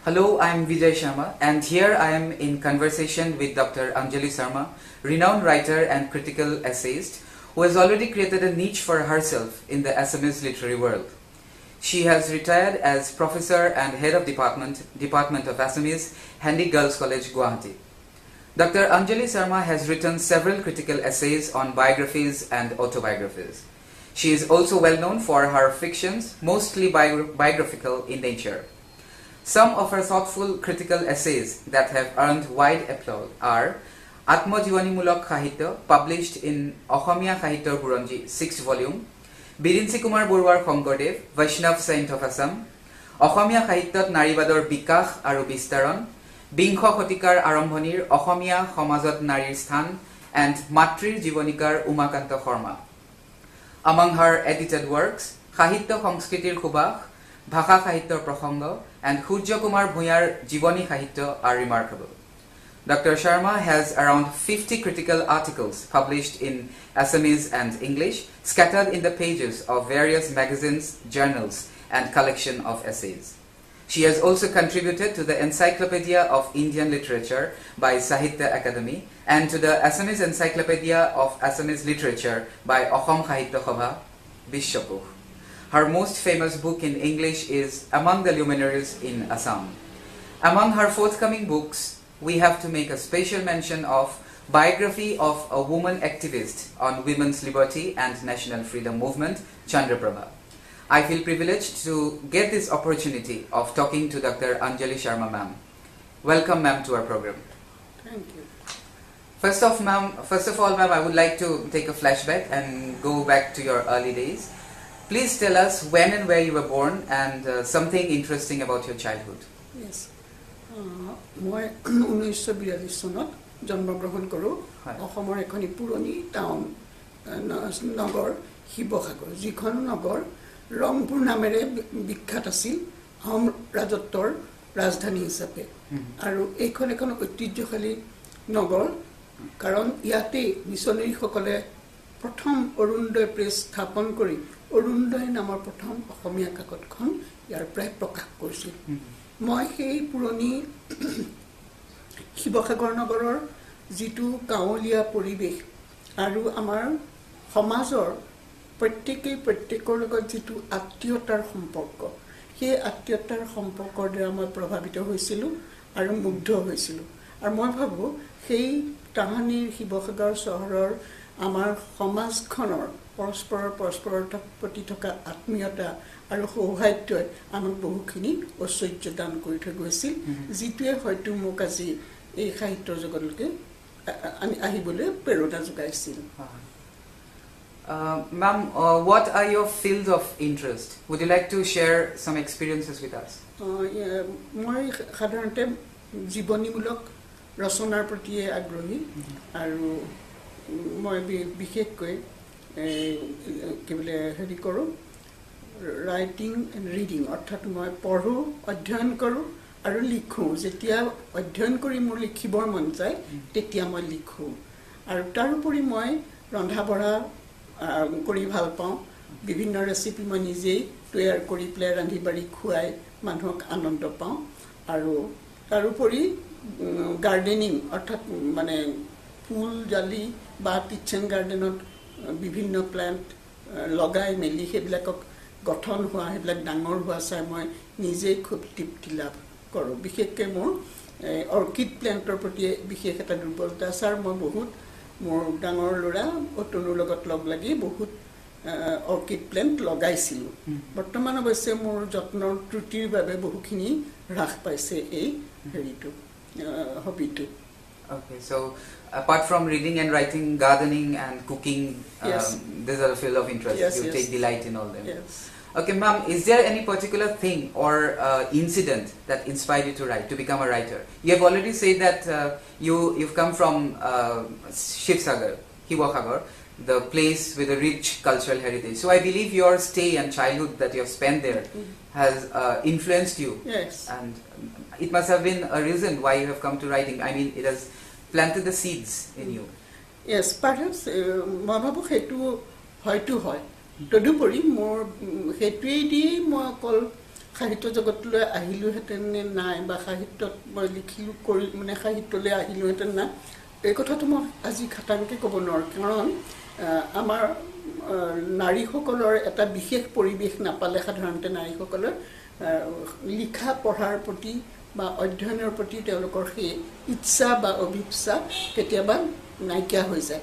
Hello, I am Vijay Sharma, and here I am in conversation with Dr. Anjali Sarma, renowned writer and critical essayist, who has already created a niche for herself in the Assamese literary world. She has retired as professor and head of Department of Assamese, Handy Girls College, Guwahati. Dr. Anjali Sarma has written several critical essays on biographies and autobiographies. She is also well known for her fictions, mostly biographical in nature. Some of her thoughtful critical essays that have earned wide applause are Atmajiwanimulok Sahitya, published in Asamiya Sahityor Buronji, 6th volume, Birinci Kumar Boruwar Shonkordev, Vaishnav Saint of Assam, Asamiya Sahityot Naribador Bikash Aru Bistaron, Bingsho Shotikar Arambhonir Asamiya Samajot Narir Sthan, and Matrir Jivonikar Umakanta Sharma. Among her edited works, Sahitya Sanskritir Subas, Bhasha Sahityor Prasanga, and Surya Kumar Bhuyar Jivoni Sahitya are remarkable. Dr. Sharma has around 50 critical articles published in Assamese and English, scattered in the pages of various magazines, journals, and collection of essays. She has also contributed to the Encyclopedia of Indian Literature by Sahitya Akademi and to the Assamese Encyclopedia of Assamese Literature by Assam Sahitya Sabha, Vishwakosh. Her most famous book in English is Among the Luminaries in Assam. Among her forthcoming books, we have to make a special mention of Biography of a Woman Activist on Women's Liberty and National Freedom Movement, Chandraprabha. I feel privileged to get this opportunity of talking to Dr. Anjali Sharma ma'am. Welcome ma'am to our program. Thank you. First of all ma'am, I would like to take a flashback and go back to your early days. Please tell us when and where you were born and something interesting about your childhood. Yes. মই 1942 চনত জন্মগ্ৰহণ কৰোঁ অসমৰ এখন পুৰণি town নগৰ শিৱসাগৰ, যিখন নগৰ ৰংপুৰ নামেৰে বিখ্যাত আছিল আহোম ৰাজত্বৰ ৰাজধানী হিচাপে। আৰু এইখন এখন ঐতিহ্যশালী নগৰ, কাৰণ ইয়াতে মিছনেৰীসকলে প্ৰথম অৰুণোদয় প্ৰেছ স্থাপন কৰি অৰুণোদয় নামৰ প্ৰথম অসমীয়া কাকতখন ইয়াৰ প্ৰায় প্ৰকাশ কৰিছিল। মই সেই পুৰণি শিৱসাগৰ নগৰৰ যিটো গাঁৱলীয়া পৰিৱেশ আৰু আমাৰ সমাজৰ প্ৰত্যেকৰ লগত যিটো আত্মীয়তাৰ সম্পৰ্ক, সেই আত্মীয়তাৰ সম্পৰ্কৰ দ্বাৰা মই প্ৰভাৱিত হৈছিলোঁ আৰু মুগ্ধ হৈছিলোঁ। আৰু মই ভাবোঁ সেই তাহানিৰ শিৱসাগৰ চহৰৰ আমাৰ সমাজখনৰ পৰস্পৰৰ প্ৰতি থকা আত্মীয়তা আৰু সৌহাৰ্দ্যই আমাক বহুখিনি ঐশ্বৰ্য দান কৰি থৈ গৈছিল, যিটোৱে হয়তো মোক আজি এই সাহিত্যৰ জগতলৈকে আহিবলৈ প্ৰেৰণা যোগাইছিল। Ma'am, what are your fields of interest? Would you like to share some experiences with us? মই সাধাৰণতে জীৱনীমূলক ৰচনাৰ প্ৰতি আগ্ৰহী, আৰু মই বিশেষকৈ কি বোলে হেৰি কৰোঁ, ৰাইটিং এণ্ড ৰিডিং, অৰ্থাৎ মই পঢ়োঁ, অধ্যয়ন কৰোঁ আৰু লিখোঁ। যেতিয়া অধ্যয়ন কৰি মোৰ লিখিবৰ মন যায় তেতিয়া মই লিখোঁ। আৰু তাৰোপৰি মই ৰন্ধা বঢ়া কৰি ভাল পাওঁ। বিভিন্ন ৰেচিপি মই নিজেই তৈয়াৰ কৰি পেলাই ৰান্ধি বাঢ়ি খুৱাই মানুহক আনন্দ পাওঁ। আৰু তাৰোপৰি গাৰ্ডেনিং, অৰ্থাৎ মানে ফুল জালি বা কিটচেন গাৰ্ডেনত বিভিন্ন প্লান্ট লগাই মেলি সেইবিলাকক গঠন হোৱা, সেইবিলাক ডাঙৰ হোৱা চাই মই নিজেই খুব তৃপ্তি লাভ কৰোঁ। বিশেষকৈ মোৰ অৰ্কিড প্লেণ্টৰ প্ৰতি বিশেষ এটা দুৰ্বলতা আছে, আৰু মই বহুত মোৰ ডাঙৰ ল'ৰা অতনুৰ লগত লগ লাগি বহুত অৰ্কিড প্লেণ্ট লগাইছিলোঁ। বৰ্তমান অৱশ্যে মোৰ যত্নৰ ত্ৰুটিৰ বাবে বহুখিনি হ্ৰাস পাইছে এই হেৰিটো, হবিটো। Okay, so apart from reading and writing, gardening and cooking, yes. These are a field of interest. Yes, you yes. take delight in all them. Yes. Okay, ma'am, is there any particular thing or incident that inspired you to write, to become a writer? You have already said that you've come from Shivsagar, the place with a rich cultural heritage. So I believe your stay and childhood that you have spent there has influenced you. Yes. And it must have been a reason why you have come to writing. I mean, it has planted the seeds in you. Yes, perhaps মই ভাবোঁ সেইটো হয়তো হয়। তদুপৰি মোৰ সেইটোৱেই দি মই অকল সাহিত্য জগতলৈ আহিলোহেঁতেন নে নাই বা সাহিত্যত মই লিখিলোঁ কৰি মানে সাহিত্যলৈ আহিলোহেঁতেন না এই কথাটো মই আজি খাটাংকৈ ক'ব নোৱাৰোঁ কাৰণ আমাৰ নাৰীসকলৰ এটা বিশেষ পৰিৱেশ নাপালে সাধাৰণতে নাৰীসকলৰ লিখা পঢ়াৰ প্ৰতি বা অধ্যয়নৰ প্ৰতি তেওঁলোকৰ সেই ইচ্ছা বা অভিপ্সা কেতিয়াবা নাইকিয়া হৈ যায়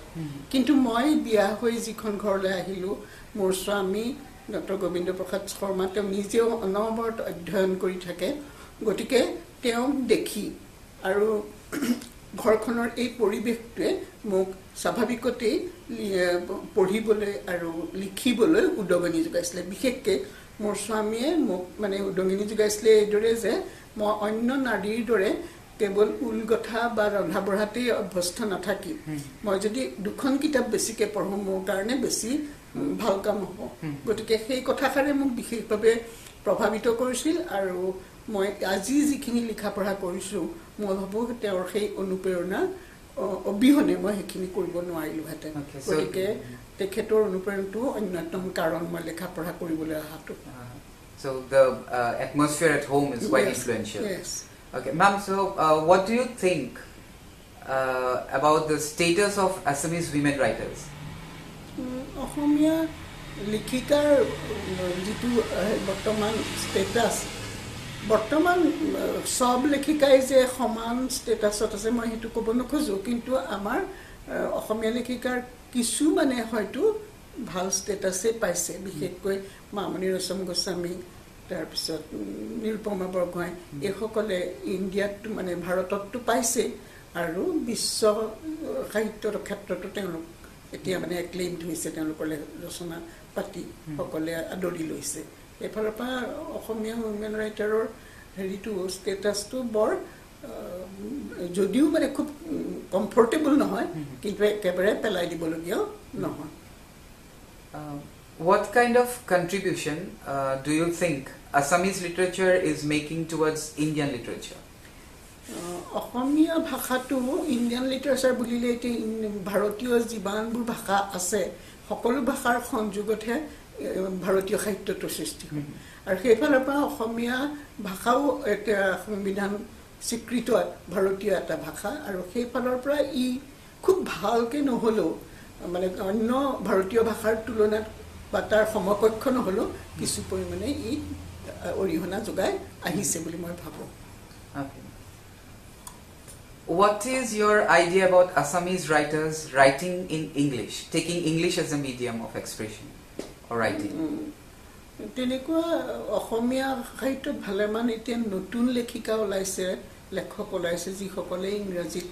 কিন্তু মই বিয়া হৈ যিখন ঘৰলৈ আহিলোঁ মোৰ স্বামী ডক্টৰ গোবিন্দ প্ৰসাদ শৰ্মা তেওঁ নিজেও অনবৰত অধ্যয়ন কৰি থাকে গতিকে তেওঁক দেখি আৰু ঘৰখনৰ এই পৰিৱেশটোৱে মোক স্বাভাৱিকতেই পঢ়িবলৈ আৰু লিখিবলৈ উদগনি যোগাইছিলে বিশেষকৈ মোৰ স্বামীয়ে মোক মানে উদগনি যোগাইছিলে এইদৰে যে মই অন্য নাৰীৰ দৰে কেৱল ঊল গঠা বা ৰন্ধা বঢ়াতেই অভ্যস্ত নাথাকি মই যদি দুখন কিতাপ বেছিকৈ পঢ়োঁ মোৰ কাৰণে বেছি ভাল কাম হ'ব গতিকে সেই কথাষাৰে মোক বিশেষভাৱে প্ৰভাৱিত কৰিছিল আৰু মই আজি যিখিনি লিখা পঢ়া কৰিছোঁ মই ভাবোঁ তেওঁৰ সেই অনুপ্ৰেৰণা অবিহনে মই সেইখিনি কৰিব নোৱাৰিলোহেঁতেন গতিকে তেখেতৰ অনুপ্ৰেৰণাটো অন্যতম কাৰণ মই লেখা পঢ়া কৰিবলৈ অহাটো So the atmosphere at home is quite influential. Yes. Okay, ma'am. So what do you think about the status of Assamese women writers? অসমীয়া লিখিকাৰ যিটো বৰ্তমান ষ্টেটাছ বৰ্তমান সব লেখিকাই যে সমান ষ্টেটাছত আছে মই সেইটো ক'ব নোখোজোঁ কিন্তু আমাৰ অসমীয়া লেখিকাৰ কিছু মানে হয়তো ভাল ষ্টেটাছে পাইছে বিশেষকৈ মামণি ৰয়ছম গোস্বামী তাৰপিছত নিৰুপমা বৰগোহাঁই এইসকলে ইণ্ডিয়াত মানে ভাৰতততো পাইছে আৰু বিশ্ব সাহিত্যৰ ক্ষেত্ৰতো তেওঁলোক এতিয়া মানে এক্লেইমড হৈছে তেওঁলোকৰ ৰচনা পাতি সকলে আদৰি লৈছে এইফালৰ পৰা অসমীয়া উইমেন ৰাইটাৰৰ হেৰিটো ষ্টেটাছটো বৰ যদিও মানে খুব কমফৰ্টেবল নহয় কিন্তু একেবাৰে পেলাই দিবলগীয়াও নহয় What kind of contribution do you think Assamese literature is making towards Indian literature? অসমীয়া ভাষাটো ইণ্ডিয়ান লিটাৰেচাৰ বুলিলে এতিয়া ভাৰতীয় যিমানবোৰ ভাষা আছে সকলো ভাষাৰ সংযোগতহে ভাৰতীয় সাহিত্যটোৰ সৃষ্টি হয় আৰু সেইফালৰ পৰা অসমীয়া ভাষাও এটা সংবিধান স্বীকৃত ভাৰতীয় এটা ভাষা আৰু সেইফালৰ পৰা ই খুব ভালকৈ নহ'লেও মানে অন্য ভাৰতীয় ভাষাৰ তুলনাত বা তাৰ সমকক্ষ নহ'লেও কিছু পৰিমাণে ই অৰিহণা যোগাই আহিছে বুলি মই ভাবোঁ What is your idea about Assamese writers writing in English, taking English as a medium of expression or writing? তেনেকুৱা অসমীয়া সাহিত্যত ভালেমান এতিয়া নতুন লেখিকা ওলাইছে লেখক ওলাইছে যিসকলে ইংৰাজীত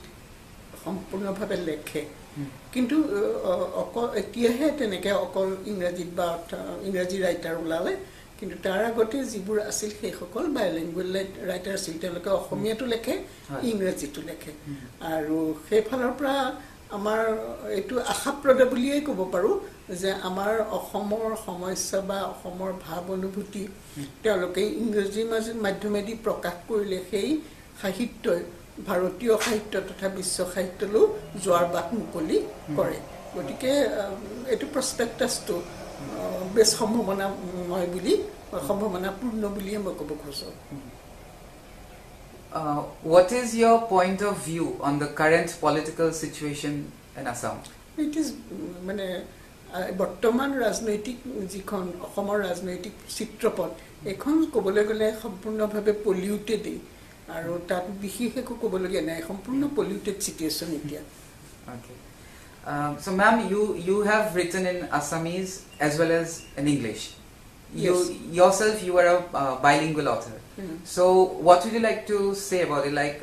সম্পূৰ্ণভাৱে লেখে কিন্তু অকল এতিয়াহে তেনেকৈ অকল ইংৰাজীত বা ইংৰাজী ৰাইটাৰ ওলালে কিন্তু তাৰ আগতে যিবোৰ আছিল সেইসকল বায়লিংগুৱেল ৰাইটাৰ আছিল তেওঁলোকে অসমীয়াটো লেখে ইংৰাজীটো লেখে আৰু সেইফালৰ পৰা আমাৰ এইটো আশাপ্ৰদ বুলিয়েই ক'ব পাৰোঁ যে আমাৰ অসমৰ সমস্যা বা অসমৰ ভাৱ অনুভূতি তেওঁলোকে ইংৰাজী মাধ্যমেদি প্ৰকাশ কৰিলে সেই সাহিত্যই ভাৰতীয় সাহিত্য তথা বিশ্ব সাহিত্যলৈও যোৱাৰ বাট মুকলি কৰে গতিকে এইটো প্ৰস্পেক্টাছটো বেছ সম্ভাৱনাময় বুলি সম্ভাৱনাপূৰ্ণ বুলিয়ে মই ক'ব খোজোঁ What is your point of view on the current political situation in Assam? It is মানে বৰ্তমান ৰাজনৈতিক যিখন অসমৰ ৰাজনৈতিক চিত্ৰপট এখন ক'বলৈ গ'লে সম্পূৰ্ণভাৱে পলিউটেডেই আৰু তাত বিশেষ একো ক'বলগীয়া নাই সম্পূৰ্ণ পলিউটেড চিটুৱেশ্যন এতিয়া Okay. So ma'am, you have written in Assamese as well as in English. Yes. Yourself, you are a bilingual author. So what would you like to say about it? Like,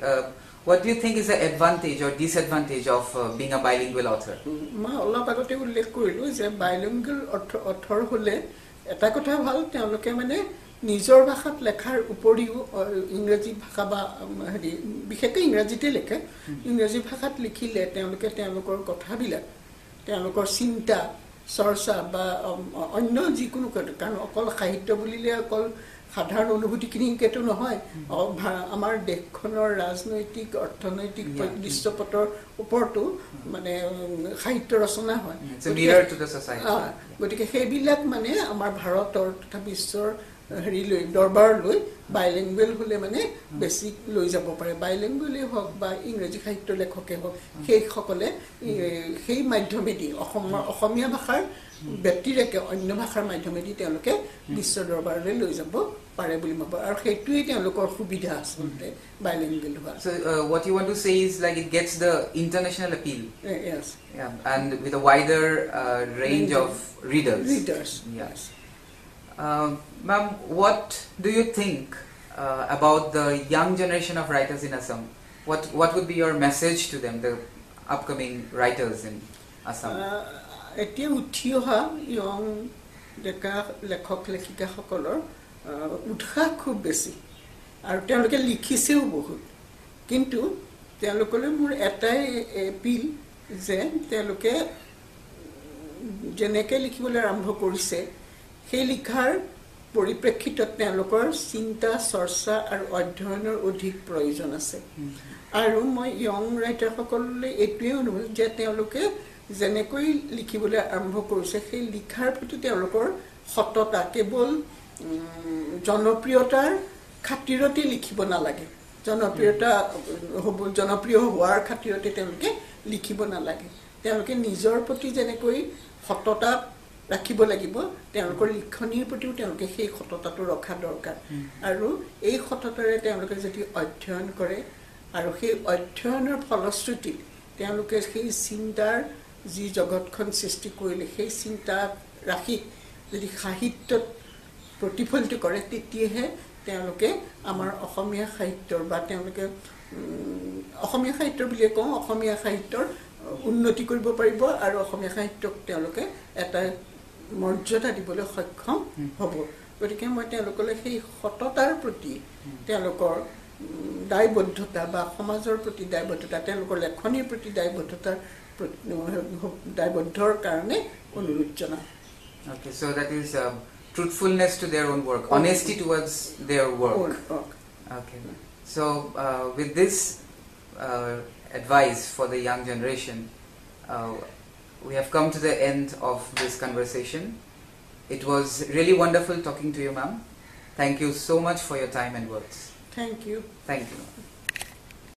what do you think is the advantage or disadvantage of being a bilingual author? মই অলপ আগতে উল্লেখ কৰিলোঁ যে Bilingual author হ'লে এটা কথা ভাল তেওঁলোকে মানে নিজৰ ভাষাত লেখাৰ উপৰিও ইংৰাজী ভাষা বা হেৰি বিশেষকৈ ইংৰাজীতে লিখে ইংৰাজী ভাষাত লিখিলে তেওঁলোকে তেওঁলোকৰ কথাবিলাক তেওঁলোকৰ চিন্তা চৰ্চা বা অন্য যিকোনো কাৰণ অকল সাহিত্য বুলিলে অকল সাধাৰণ অনুভূতিখিনিকেতো নহয় আমাৰ দেশখনৰ ৰাজনৈতিক অৰ্থনৈতিক দৃশ্যপটৰ ওপৰতো মানে সাহিত্য ৰচনা হয় গতিকে সেইবিলাক মানে আমাৰ ভাৰতৰ তথা বিশ্বৰ হেৰি লৈ দৰবাৰ লৈ বাইলিংগুৱেল হলে মানে বেছি লৈ যাব পাৰে বাইলিংগুৱেলে হওক বা ইংৰাজী সাহিত্য লেখকে হওক সেইসকলে সেই মাধ্যমেদি অসমীয়া ভাষাৰ ব্যক্তিৰেকে অন্য ভাষাৰ মাধ্যমেদি তেওঁলোকে বিশ্ব দৰবাৰলৈ লৈ যাব পাৰে বুলি ভাবো আৰু সেইটোৱেই তেওঁলোকৰ সুবিধা আচলতে বাইলিংগুৱেল হোৱা So what you want to say is like it gets the international appeal. Yes. Yeah, and with a wider range of readers. Yes. Ma'am, what do you think about the young generation of writers in Assam? What would be your message to them, the upcoming writers in Assam? এতিয়া উঠি অহা young ডেকা লেখক লেখিকাসকলৰ উৎসাহ খুব বেছি আৰু তেওঁলোকে লিখিছেও বহুত কিন্তু তেওঁলোকলৈ মোৰ এটাই এপিল যে তেওঁলোকে যেনেকৈ লিখিবলৈ আৰম্ভ কৰিছে সেই লিখাৰ পৰিপ্ৰেক্ষিতত তেওঁলোকৰ চিন্তা চৰ্চা আৰু অধ্যয়নৰ অধিক প্ৰয়োজন আছে আৰু মই ইয়ং ৰাইটাৰসকললৈ এইটোৱেই অনুৰোধ যে তেওঁলোকে যেনেকৈ লিখিবলৈ আৰম্ভ কৰিছে সেই লিখাৰ প্ৰতি তেওঁলোকৰ সততা কেৱল জনপ্ৰিয়তাৰ খাতিৰতে লিখিব নালাগে জনপ্ৰিয় হোৱাৰ খাতিৰতে তেওঁলোকে লিখিব নালাগে তেওঁলোকে নিজৰ প্ৰতি যেনেকৈ সততা ৰাখিব লাগিব তেওঁলোকৰ লিখনিৰ প্ৰতিও তেওঁলোকে সেই সততাটো ৰখা দৰকাৰ আৰু এই সততাৰে তেওঁলোকে যদি অধ্যয়ন কৰে আৰু সেই অধ্যয়নৰ ফলশ্ৰুতি তেওঁলোকে সেই চিন্তাৰ যি জগতখন সৃষ্টি কৰিলে সেই চিন্তা ৰাখি যদি সাহিত্যত প্ৰতিফলিত কৰে তেতিয়াহে তেওঁলোকে আমাৰ অসমীয়া সাহিত্যৰ বা তেওঁলোকে অসমীয়া সাহিত্যৰ বুলি কওঁ অসমীয়া সাহিত্যৰ উন্নতি কৰিব পাৰিব আৰু অসমীয়া সাহিত্যক তেওঁলোকে এটা মৰ্যাদা দিবলৈ সক্ষম হ'ব গতিকে মই তেওঁলোকলৈ সেই সততাৰ প্ৰতি তেওঁলোকৰ দায়বদ্ধতা বা সমাজৰ প্ৰতি দায়বদ্ধতা তেওঁলোকৰ লেখনিৰ প্ৰতি দায়বদ্ধৰ কাৰণে অনুৰোধ জনাওঁ Okay, so that is truthfulness to their own work, honesty towards their work. Okay, so with this advice for the young generation, we have come to the end of this conversation. It was really wonderful talking to you, ma'am. Thank you so much for your time and words. Thank you. Thank you.